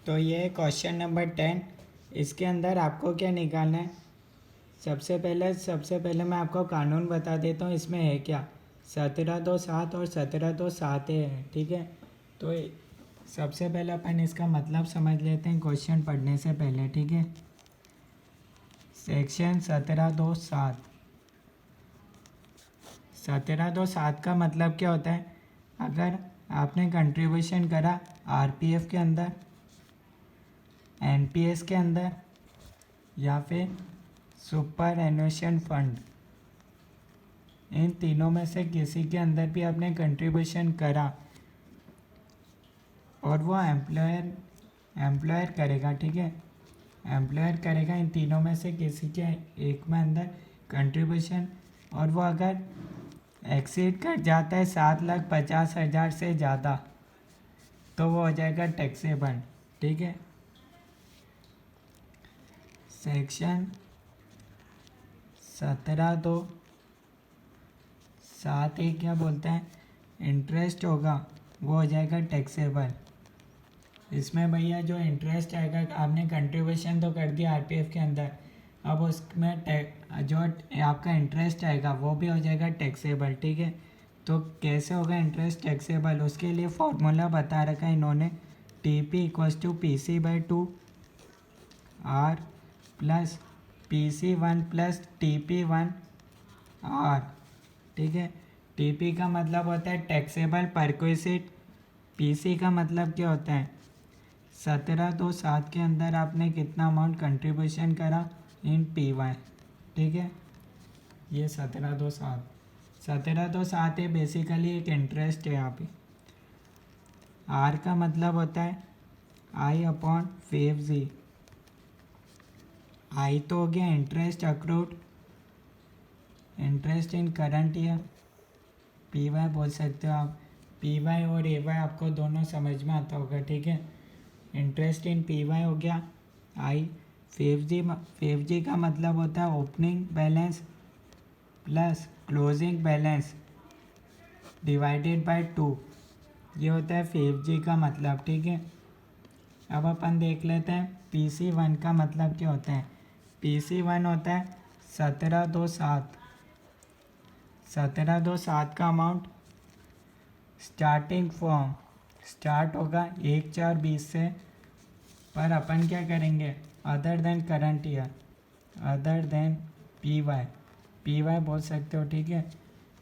तो ये question number 10। इसके अंदर आपको क्या निकालना है? सबसे पहले मैं आपको कानून बता देता हूँ इसमें है क्या। 17(2)(7) और 17(2)(7) है, ठीक है। तो सबसे पहले अपन इसका मतलब समझ लेते हैं क्वेश्चन पढ़ने से पहले, ठीक है। सेक्शन 17(2)(7) 17(2)(7 का मतलब क्या होता है? अगर आपने कंट्रीब्यूशन करा आरपीएफ के अंदर, एनपीएस के अंदर या फिर सुपर एन्युएशन फंड, इन तीनों में से किसी के अंदर भी आपने कंट्रीब्यूशन करा और वो एम्प्लॉयर करेगा, ठीक है। एम्प्लॉयर करेगा इन तीनों में से किसी के एक में अंदर कंट्रीब्यूशन, और वो अगर एक्सीड कर जाता है 7,50,000 से ज़्यादा तो वो हो जाएगा टैक्सेबल, ठीक है। सेक्शन 17(2)(7) क्या बोलते हैं? इंटरेस्ट होगा वो हो जाएगा टैक्सेबल। इसमें भैया जो इंटरेस्ट आएगा, आपने कंट्रीब्यूशन तो कर दिया आरपीएफ के अंदर, अब उसमें जो आपका इंटरेस्ट आएगा वो भी हो जाएगा टैक्सेबल, ठीक है। तो कैसे होगा इंटरेस्ट टैक्सेबल? उसके लिए फॉर्मूला बता रखा है इन्होंने। TP=PC/2 R plus PC1 plus TP1 R, ठीक है। TP का मतलब होता है टैक्सेबल परक्विजिट। PC का मतलब क्या होता है? 17(2)(7) के अंदर आपने कितना अमाउंट कंट्रीब्यूशन करा इन PY, ठीक है। ये 17(2)(7 है, बेसिकली एक इंटरेस्ट है यहाँ पे। R का मतलब होता है I/5G। I तो हो गया interest accrued, interest in current year, PY बोल सकते हो आप। PY और AY आपको दोनों समझ में आता होगा, ठीक है। इंटरेस्ट इन PY हो गया I। 5G का मतलब होता है opening balance plus closing balance divided by 2, ये होता है 5G का मतलब, ठीक है। अब अपन देख लेते हैं PC1 का मतलब क्या होता है। PC1 होता है 17(2)(7। 17(2)(7 का अमाउंट स्टार्टिंग फॉर्म स्टार्ट होगा 1/4/20 से, पर अपन क्या करेंगे? Other than current year, other than PY बोल सकते हो, ठीक है।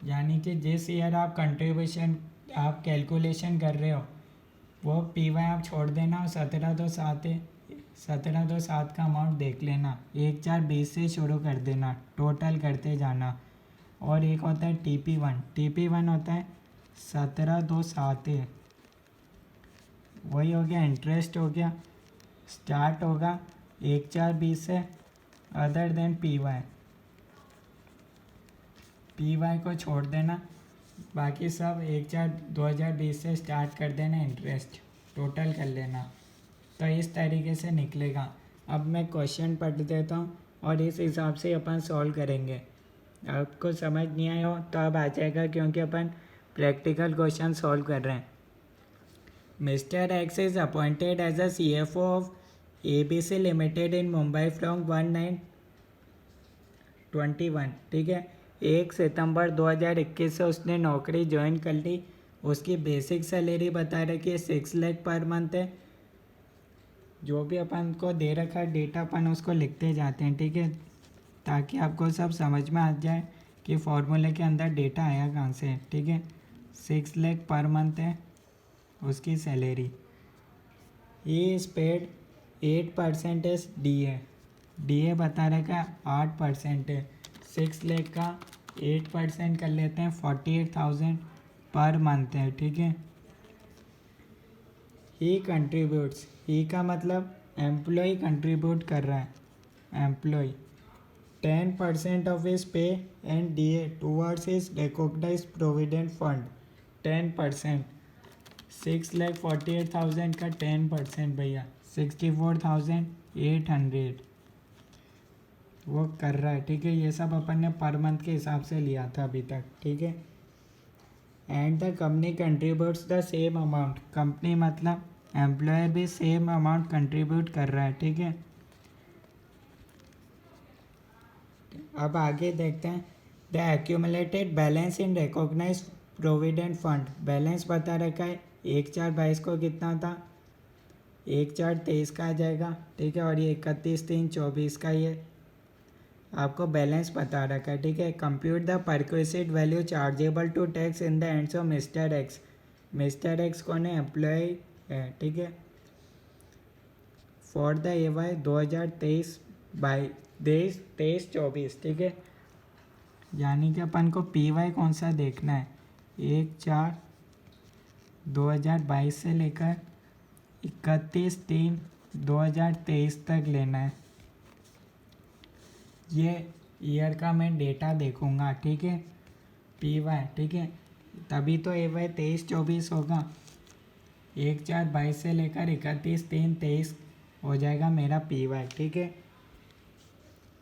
यानी कि जिस ईयर आप कंट्रीब्यूशन आप कैलकुलेशन कर रहे हो वो PY आप छोड़ देना, 17(2)(7 का अमाउंट देख लेना, 1/4/20 से शुरू कर देना, टोटल करते जाना। और एक होता है TP1 होता है 17(2)(7, वही हो गया इंटरेस्ट हो गया, स्टार्ट होगा 1/4/20 से, अदर देन PY को छोड़ देना, बाकी सब 1/4/2020 से स्टार्ट कर देना, इंटरेस्ट टोटल कर लेना। तो इस तरीके से निकलेगा। अब मैं क्वेश्चन पढ़ देता हूँ और इस हिसाब से अपन सॉल्व करेंगे। आपको समझ नहीं आया हो तो अब आ जाएगा, क्योंकि अपन प्रैक्टिकल क्वेश्चन सॉल्व कर रहे हैं। Mister X is appointed as a CFO of ABC limited in Mumbai from 1921, ठीक है। 1 सितंबर 2021 से उसने नौकरी ज्वाइन कर ली। उसकी बेसिक सैलरी बता रखी है 6 लाख पर मंथ है। जो भी अपन को दे रखा है डेटा अपन उसको लिखते जाते हैं, ठीक है, ताकि आपको सब समझ में आ जाए कि फॉर्मूले के अंदर डेटा आया कहाँ से, ठीक है। 6 लाख पर मंथ है उसकी salary. He is paid 8% DA बता रखा है 8% है। 6 लाख का 8% कर लेते हैं 48,000 पर मंथ है, ठीक है। ही कंट्रीब्यूट्स, ही का मतलब एम्प्लॉय कंट्रीब्यूट कर रहा है, employ 10% of his pay and DA towards his recognised provident fund 10%। 6,48,000 का 10% भैया 64,800 वो कर रहा है, ठीक है। ये सब अपन ने पर मंथ के हिसाब से लिया था अभी तक, ठीक है। And the company contributes the same amount, company मतलब एम्प्लॉयर भी सेम अमाउंट कंट्रीब्यूट कर रहा है, ठीक है। अब आगे देखते हैं, the accumulated balance in recognise provident fund, balance बता रखा है 1/4/22 को कितना था, 1/4/23 का आ जाएगा, ठीक है। और ये 31/3/24 का ये आपको बैलेंस बता रखा है, ठीक है। Compute the perquisite value chargeable to tax in the hands of mister X, mister X कौन है, एम्प्लॉय है, ठीक है। फॉर द AY 2023-24, ठीक है। यानी कि अपन को PY कौन सा देखना है, 1/4/2022 से लेकर 31/3/2023 तक लेना है। ये ईयर का मैं डेटा देखूंगा, ठीक है, PY, ठीक है। तभी तो AY 23-24 होगा, 1/4/22 से लेकर 31/3/23 हो जाएगा मेरा PY, ठीक है।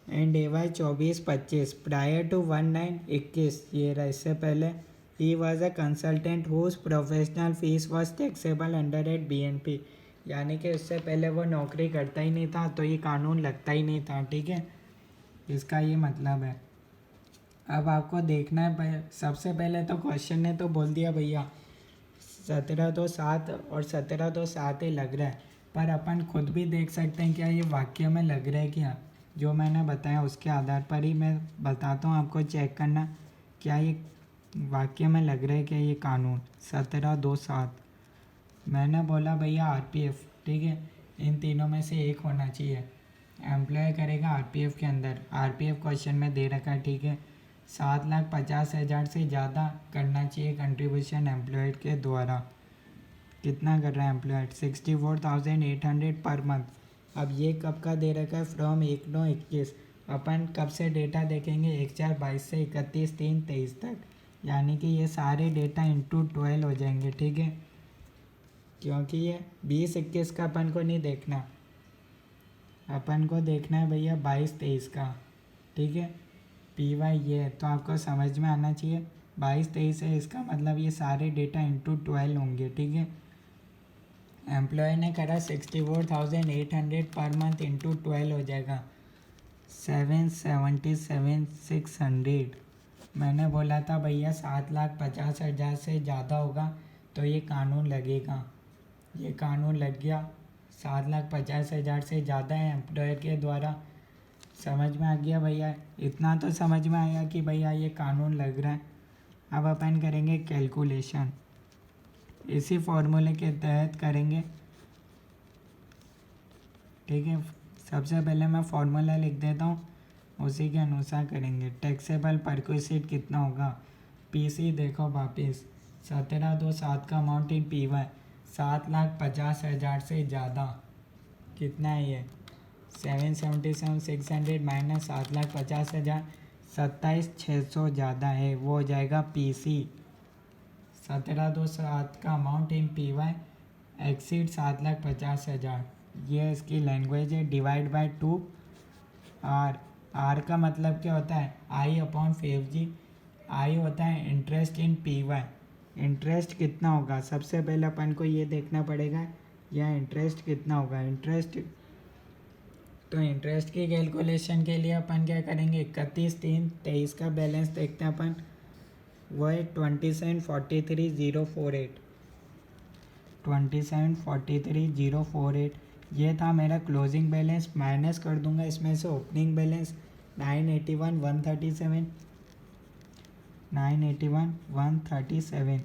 एंड AY 24-25 प्रायर टू 1/9/21, ये रहा इससे पहले, he was a consultant whose professional fees was taxable under at BNP, यानी कि उससे पहले वो नौकरी करता ही नहीं था तो ये कानून लगता ही नहीं था, ठीक है। इसका ये मतलब है। अब आपको देखना है, सबसे पहले तो क्वेश्चन ने तो बोल दिया भैया 17/2/7 और 17/2/7 ही लग रहा है, पर अपन खुद भी देख सकते हैं क्या ये वाक्य में लग रहा है क्या, जो मैंने बताया उसके आधार पर ही मैं बताता हूँ आपको, चेक करना क्या ये वाक्य में लग रहा है क्या ये कानून। 17/2/7 मैंने बोला भैया RPF, ठीक है, इन तीनों में से एक होना चाहिए, एम्प्लॉय करेगा RPF के अंदर, RPF क्वेश्चन में दे रखा है, ठीक है। 7,50,000 से ज़्यादा करना चाहिए कंट्रीब्यूशन एम्प्लॉयड के द्वारा। कितना कर रहा है एम्प्लॉयड, 64,800 पर मंथ। अब ये कब का दे रखा है, फ्रॉम 1/9/21, अपन कब से डेटा देखेंगे, 1/4/22 से 31/3/23 तक, यानी कि ये सारे डेटा इंटू 12 हो जाएंगे, ठीक है, क्योंकि ये 20-21 का अपन को नहीं देखना, अपन को देखना है भैया 22-23 का, ठीक है। PY ये है, तो आपको समझ में आना चाहिए 22-23 है, इसका मतलब ये सारे डेटा इंटू 12 होंगे, ठीक है। एम्प्लॉय ने करा 64,800 पर मंथ इंटू 12 हो जाएगा 777,600। मैंने बोला था भैया 7,50,000 से ज़्यादा होगा तो ये कानून लगेगा, ये कानून लग गया। 7,50,000 से ज़्यादा है एम्प्लॉयर के द्वारा, समझ में आ गया भैया, इतना तो समझ में आया कि भैया ये कानून लग रहा है। अब अपन करेंगे कैलकुलेशन, इसी फॉर्मूले के तहत करेंगे, ठीक है। सबसे पहले मैं फॉर्मूला लिख देता हूँ, उसी के अनुसार करेंगे। टैक्सेबल परक्विजिट कितना होगा, PC देखो वापिस, 17/2/7 का अमाउंट इन PY 7,50,000 से ज़्यादा, कितना है ये 777,600 माइनस 7,50,000, 27,600 ज़्यादा है, वो हो जाएगा PC। 17/2/7 का अमाउंट इन PY एक्सीड 7,50,000, ये इसकी लैंग्वेज है। डिवाइड बाय 2R, R का मतलब क्या होता है, I/5G, I होता है इंटरेस्ट इन PY, इंटरेस्ट कितना होगा, सबसे पहले अपन को ये देखना पड़ेगा यह इंटरेस्ट कितना होगा। इंटरेस्ट, तो इंटरेस्ट की कैलकुलेशन के लिए अपन क्या करेंगे, 31/3/23 का बैलेंस देखते हैं अपन, वो है 27,43,048, 27,43,048, ये था मेरा क्लोजिंग बैलेंस। माइनस कर दूंगा इसमें से ओपनिंग बैलेंस 981,137, 981,137।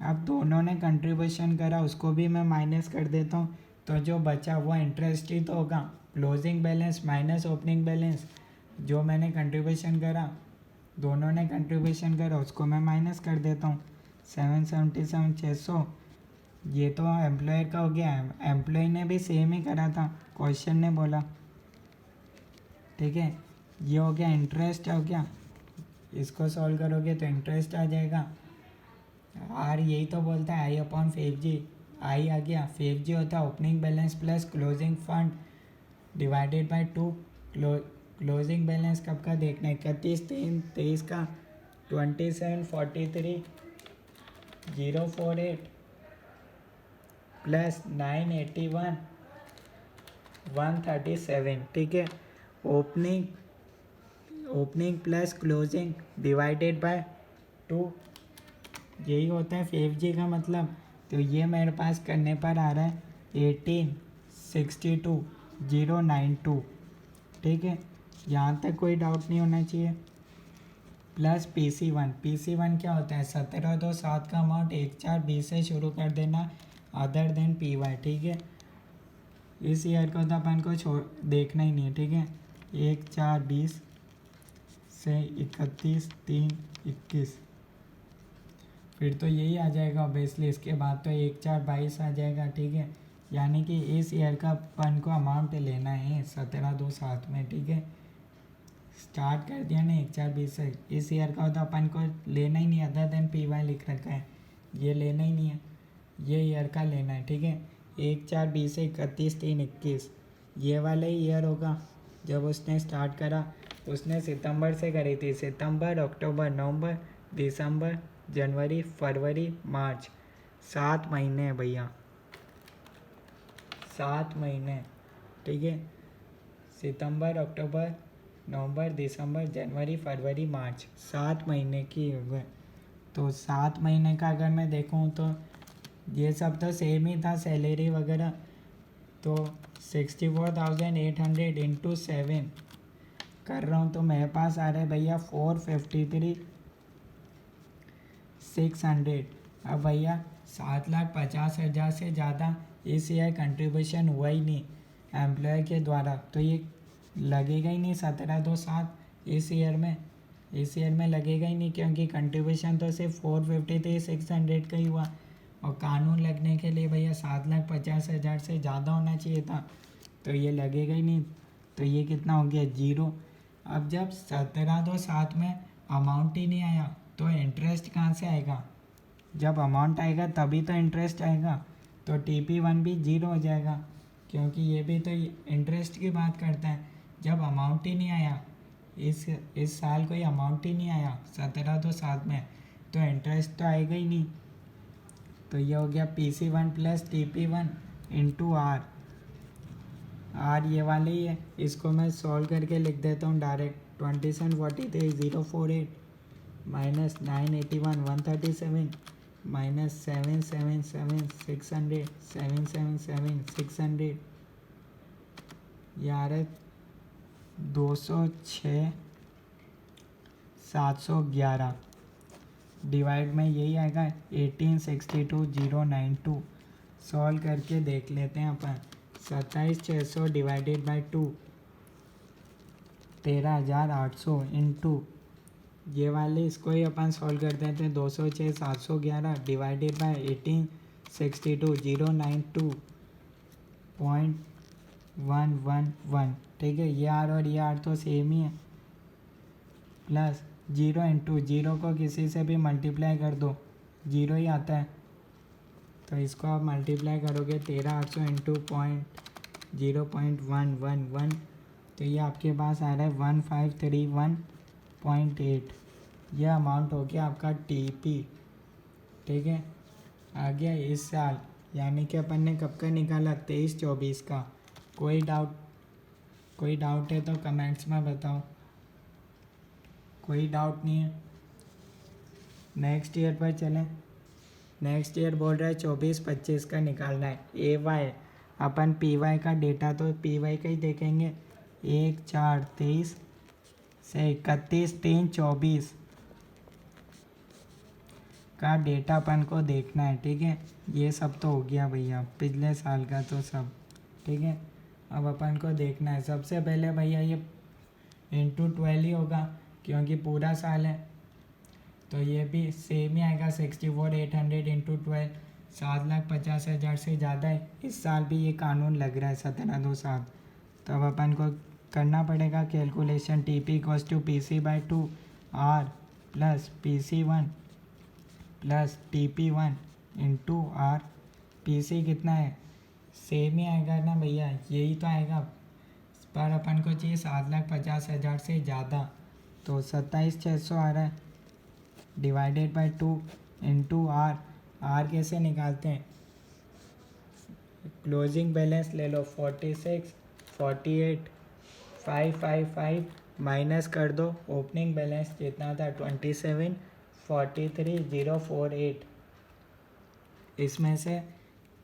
अब दोनों ने कंट्रीब्यूशन करा उसको भी मैं माइनस कर देता हूँ, तो जो बचा वो इंटरेस्ट ही तो होगा। Closing balance minus opening balance, जो मैंने कंट्रीब्यूशन करा, दोनों ने कंट्रीब्यूशन करा, उसको मैं माइनस कर देता हूँ। 777,600, ये तो एम्प्लॉयर का हो गया, एम्प्लॉय ने भी सेम ही करा था, क्वेश्चन ने बोला, ठीक है। ये हो गया इंटरेस्ट, हो गया, इसको सॉल्व करोगे तो इंटरेस्ट आ जाएगा। R यही तो बोलता है I/5G, I आ गया, 5G होता है opening balance plus closing fund divided by 2। Closing balance कब का देखना है, 31/3/23 का 27,43,048, प्लस 981 137, ठीक है। Opening opening plus closing divided by 2, यही होता है 5G का मतलब। तो ये मेरे पास करने पर आ रहा है 1862092, ठीक है। यहाँ तक कोई डाउट नहीं होना चाहिए। प्लस PC1 क्या होता है, 1727 का अमाउंट 1420 से शुरू कर देना अदर देन PY, ठीक है। इस ईयर को तो अपन को छोड़ देखना ही नहीं है, ठीक है। 1420 से 31/3/21, फिर तो यही आ जाएगा ऑब्वियसली। इसके बाद तो 1422 आ जाएगा, ठीक है। यानी कि इस ईयर का अपन को अमाउंट लेना है 1727 में, ठीक है। स्टार्ट कर दिया ना 1420 से। इस ईयर का तो अपन को लेना ही नहीं, अदर देन PY लिख रखा है, ये लेना ही नहीं है, ये ईयर का लेना है, ठीक है। 1420 से 31/3/21 ये वाला ही ईयर होगा जब उसने स्टार्ट करा। उसने सितंबर से करी थी, सितंबर, अक्टूबर, नवंबर, दिसंबर, जनवरी, फरवरी, मार्च, 7 महीने हैं भैया, 7 महीने, ठीक है। सितंबर, अक्टूबर, नवंबर, दिसंबर, जनवरी, फरवरी, मार्च, 7 महीने की हो गए। तो 7 महीने का अगर मैं देखूँ तो ये सब तो सेम ही था, सैलरी वगैरह। तो 64,800 इंटू 7 कर रहा हूँ तो मेरे पास आ रहा है भैया 453,600। अब भैया 7,50,000 से ज़्यादा इस ईयर कंट्रीब्यूशन हुआ ही नहीं एम्प्लॉय के द्वारा, तो ये लगेगा ही नहीं 1727 इस ईयर में लगेगा ही नहीं, क्योंकि कंट्रीब्यूशन तो सिर्फ 453,600 का ही हुआ। और कानून लगने के लिए भैया 7,50,000 से ज़्यादा होना चाहिए था, तो ये लगेगा ही नहीं। तो ये कितना हो गया, 0। अब जब 1727 में अमाउंट ही नहीं आया तो इंटरेस्ट कहाँ से आएगा, जब अमाउंट आएगा तभी तो इंटरेस्ट आएगा। तो TP1 भी 0 हो जाएगा, क्योंकि ये भी तो इंटरेस्ट की बात करता है। जब अमाउंट ही नहीं आया, इस साल कोई अमाउंट ही नहीं आया 1727 में, तो इंटरेस्ट तो आएगा ही नहीं। तो ये हो गया PC1 plus TP1 into R ये वाले ही है। इसको मैं सॉल्व करके लिख देता हूँ डायरेक्ट। 2743,048 माइनस 981 137 माइनस 777,600 777,600, ये आ रहा है 206,711 डिवाइड में यही आएगा 18,62,092। सॉल्व करके देख लेते हैं अपन। 27,600 डिवाइडेड बाई 2 13,800 इंटू ये वाले, इसको ही अपन सॉल्व कर देते हैं। 206,711 डिवाइडेड बाई 18,62,092.111, ठीक है। ये आर और ये आर तो सेम ही है। प्लस 0 इंटू 0 को किसी से भी मल्टीप्लाई कर दो, 0 ही आता है। तो इसको आप मल्टीप्लाई करोगे 13,800 इंटू 0.111, तो ये आपके पास आ रहा है 1531.8। यह अमाउंट हो गया आपका TP, ठीक है। आ गया इस साल, यानी कि अपन ने कब का निकाला, 23-24 का। कोई डाउट है तो कमेंट्स में बताओ, कोई डाउट नहीं है। नेक्स्ट ईयर पर चलें। नेक्स्ट ईयर बोल रहा है 24-25 का निकालना है। AY अपन PY का डेटा तो PY का ही देखेंगे। 1/4/23 से 31/3/24 का डेटा अपन को देखना है, ठीक है। ये सब तो हो गया भैया पिछले साल का तो सब, ठीक है। अब अपन को देखना है सबसे पहले भैया ये इंटू 12 ही होगा, क्योंकि पूरा साल है। तो ये भी सेम ही आएगा 64,800 इंटू 12, 7,50,000 से ज़्यादा है। इस साल भी ये कानून लग रहा है 1727। तो अब अपन को करना पड़ेगा calculation. TP equals to PC/2 R plus PC1 plus TP1 into R। PC कितना है, सेम ही आएगा ना भैया, यही तो आएगा, पर अपन को चाहिए 7,50,000 से ज़्यादा। तो 27,600 आ रहा है डिवाइडेड बाई 2 इंटू R। कैसे निकालते हैं, क्लोजिंग बैलेंस ले लो 46, 48, 555 माइनस कर दो ओपनिंग बैलेंस जितना था 27, 43, 048। इसमें से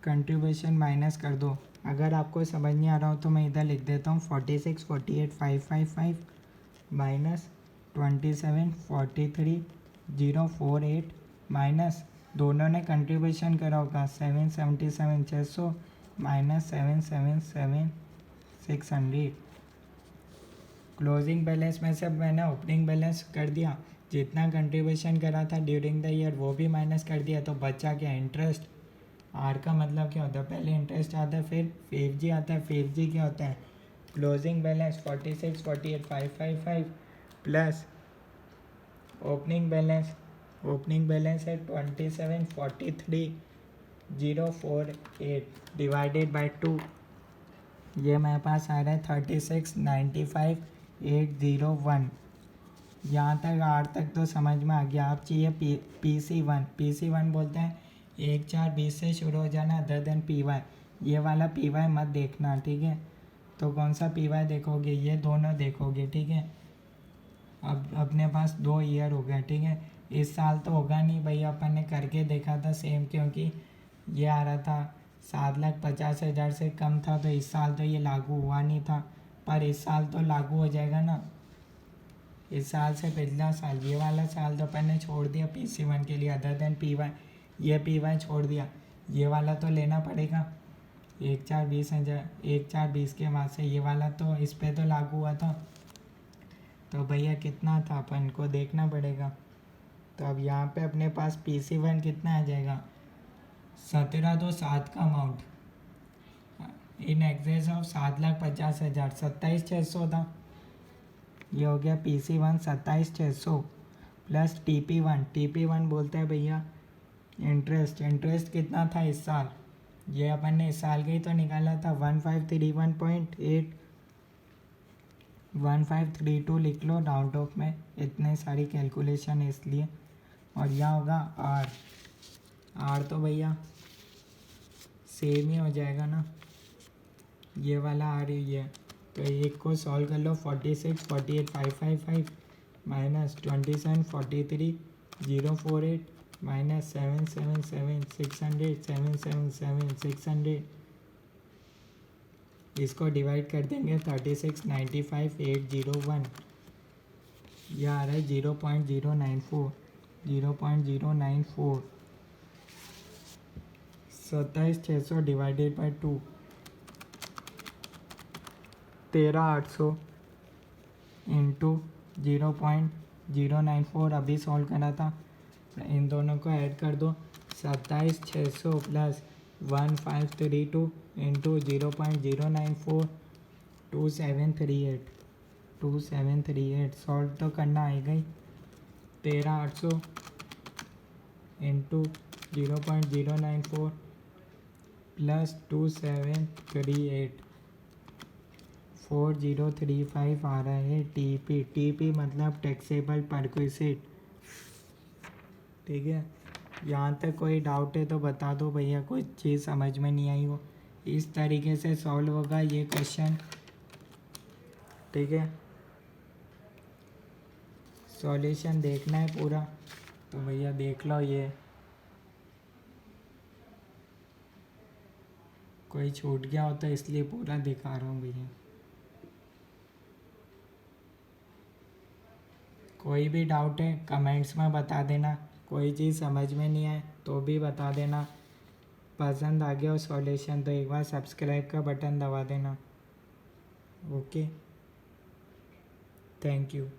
कंट्रीब्यूशन माइनस कर दो। अगर आपको समझ नहीं आ रहा हो तो मैं इधर लिख देता हूँ 46, 48, 555 माइनस 27, 43, 048 माइनस दोनों ने कंट्रीब्यूशन करा होगा 777 600 माइनस 777 600। क्लोजिंग बैलेंस में से मैंने ओपनिंग बैलेंस कर दिया, जितना कंट्रीब्यूशन करा था ड्यूरिंग द ईयर वो भी माइनस कर दिया, तो बचा क्या इंटरेस्ट। आर का मतलब क्या होता है, पहले इंटरेस्ट आता है फिर FG आता है। FG क्या होता है, closing balance 46, 48, 555 plus opening balance है 27, 43, 048 डिवाइडेड बाय 2। ये मेरे पास आ रहा है 36, 95, 801। यहाँ तक आर तक तो समझ में आ गया। आप चाहिए PC1 बोलते हैं 1, 4, 20 से शुरू हो जाना अदर देन PY। ये वाला PY मत देखना, ठीक है। तो कौन सा PY देखोगे, ये दोनों देखोगे, ठीक है। अब अपने पास 2 ईयर हो गया, ठीक है। इस साल तो होगा नहीं भैया, अपन ने करके देखा था सेम, क्योंकि ये आ रहा था 7,50,000 से कम था, तो इस साल तो ये लागू हुआ नहीं था। पर इस साल तो लागू हो जाएगा ना, इस साल से पिछला साल। ये वाला साल तो अपन ने छोड़ दिया PC1 के लिए अदर देन PY। ये PY छोड़ दिया, ये वाला तो लेना पड़ेगा। 1, 4, 20,000, 1, 4, 20 के बाद से ये वाला तो इस पे तो लागू हुआ था। तो भैया कितना था अपन को देखना पड़ेगा। तो अब यहाँ पे अपने पास PC1 कितना आ जाएगा, 17 तो 7 का अमाउंट इन एक्सेस ऑफ 7,50,000, 27,600 था। ये हो गया PC1 27,600 प्लस TP1 बोलते हैं भैया इंटरेस्ट कितना था इस साल, ये अपन ने इस साल का ही तो निकाला था 1531.8 1532 लिख लो राउंड ऑफ में, इतने सारी कैलकुलेशन है इसलिए। और यहाँ होगा आर तो भैया सेम ही हो जाएगा ना, ये वाला आ रही है। तो एक को सॉल्व कर लो 46, 48, 555 माइनस 27, 43, 048 माइनस 777 600 777 600। इसको डिवाइड कर देंगे 36, 95, 801। यह आ रहा है 0.094 0.094। 27,600 डिवाइडेड बाई 2 13,800 इंटू 0.094 अभी सॉल्व करा था। इन दोनों को ऐड कर दो 27,600 प्लस 1532 इंटू 0.094 2738 सॉल्व तो करना आएगा ही। 13,800 इंटू 0.094 प्लस 2738 4035 आ रहा है TP मतलब टैक्सेबल परक्विजिट, ठीक है। यहाँ तक कोई डाउट है तो बता दो भैया, कोई चीज़ समझ में नहीं आई हो। इस तरीके से सॉल्व होगा ये क्वेश्चन, ठीक है। सॉल्यूशन देखना है पूरा तो भैया देख लो, ये कोई छूट गया हो तो इसलिए पूरा दिखा रहा हूँ भैया। कोई भी डाउट है कमेंट्स में बता देना, कोई चीज़ समझ में नहीं आए तो भी बता देना। पसंद आ गया हो सॉल्यूशन तो एक बार सब्सक्राइब का बटन दबा देना। Okay, thank you.